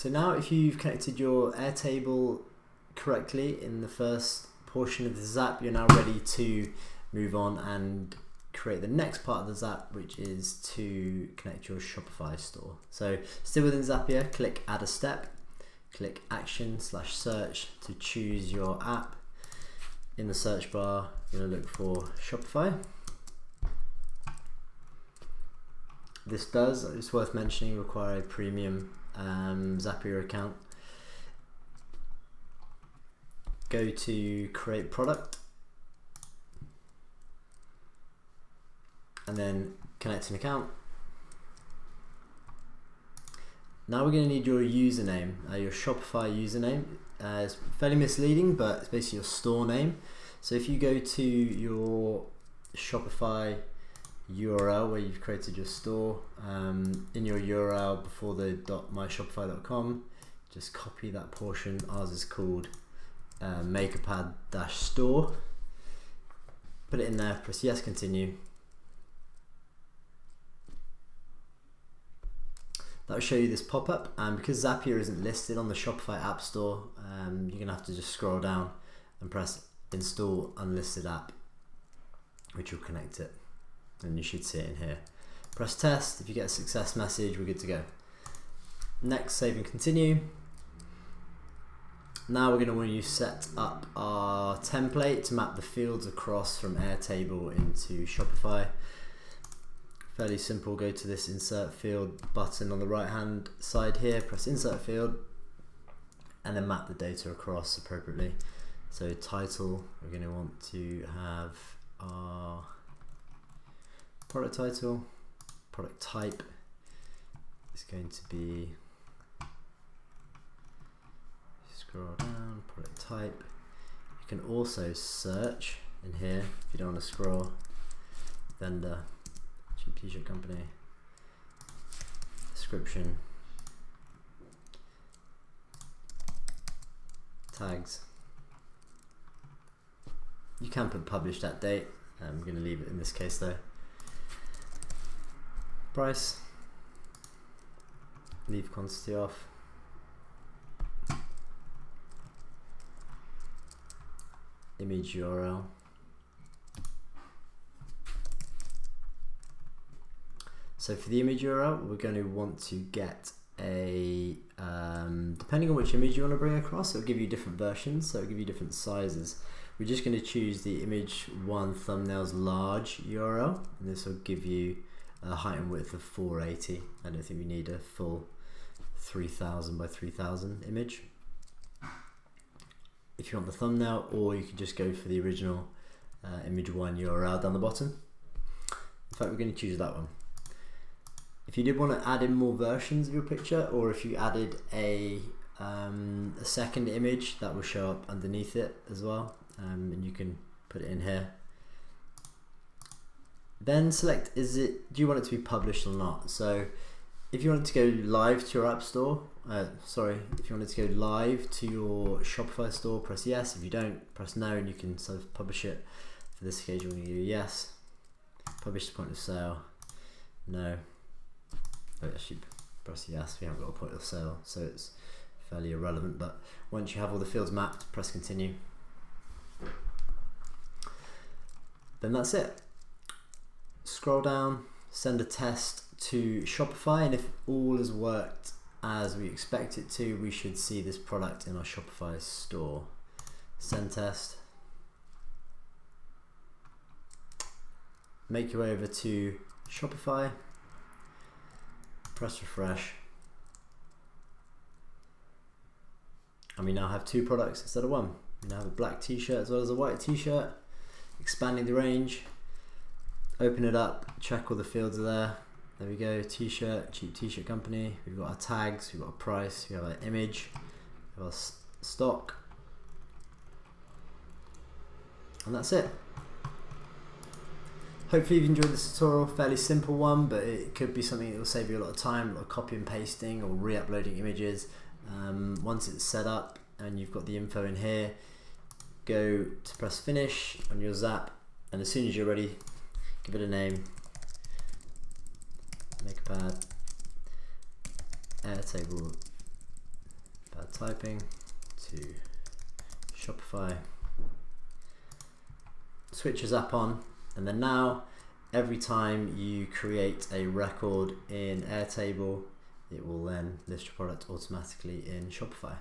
So now if you've connected your Airtable correctly in the first portion of the Zap, you're now ready to move on and create the next part of the Zap, which is to connect your Shopify store. So still within Zapier, click add a step, click action/search to choose your app. In the search bar, you're going to look for Shopify. This does, it's worth mentioning, require a premium Zapier account. Go to create product and then connect an account. Now we're going to need your username, your Shopify username. It's fairly misleading, but it's basically your store name. So if you go to your Shopify URL where you've created your store, in your URL before the .myshopify.com, just copy that portion. Ours is called makerpad-store. Put it in there, press yes, continue. That will show you this pop-up, and because Zapier isn't listed on the Shopify App Store, you're going to have to just scroll down and press install unlisted app, which will connect it, and you should see it in here. Press test. If you get a success message, we're good to go. Next, save and continue. Now we're going to want to set up our template to map the fields across from Airtable into Shopify. Fairly simple. Go to this insert field button on the right hand side here, press insert field, and then map the data across appropriately. So title, we're going to want to have our product title. Product type is going to be, scroll down, product type. You can also search in here if you don't want to scroll. Vendor, cheap t-shirt company, description, tags. You can put publish that date. I'm going to leave it in this case though. Price, leave quantity off. Image URL. So for the image URL, we're going to want to get a, depending on which image you want to bring across, it'll give you different versions, so it'll give you different sizes. We're just going to choose the image 1 thumbnails large URL, and this will give you a height and width of 480. I don't think we need a full 3000 by 3000 image. If you want the thumbnail, or you could just go for the original image 1 URL down the bottom. In fact, we're going to choose that one. If you did want to add in more versions of your picture, or if you added a second image, that will show up underneath it as well, and you can put it in here. Then select, do you want it to be published or not? So if you want it to go live to your app store, if you want it to go live to your Shopify store, press yes. If you don't, press no, and you can sort of publish it. For this occasion, we're going to do yes. Publish to point of sale, no. Oh, actually, press yes. We haven't got a point of sale, so it's fairly irrelevant. But once you have all the fields mapped, press continue. Then that's it. Scroll down, send a test to Shopify, and if all has worked as we expect it to, we should see this product in our Shopify store. Send test. Make your way over to Shopify. Press refresh. And we now have 2 products instead of 1. We now have a black t-shirt as well as a white t-shirt. Expanding the range. Open it up, check all the fields are there. There we go, t-shirt, cheap t-shirt company. We've got our tags, we've got a price, we have our image, we have our stock. And that's it. Hopefully you've enjoyed this tutorial, fairly simple one, but it could be something that will save you a lot of time, a lot of copy and pasting or re-uploading images. Once it's set up and you've got the info in here, go to press finish on your Zap, and as soon as you're ready, give it a name. Makerpad Airtable typing to Shopify. Switches up on, and then now every time you create a record in Airtable, it will then list your product automatically in Shopify.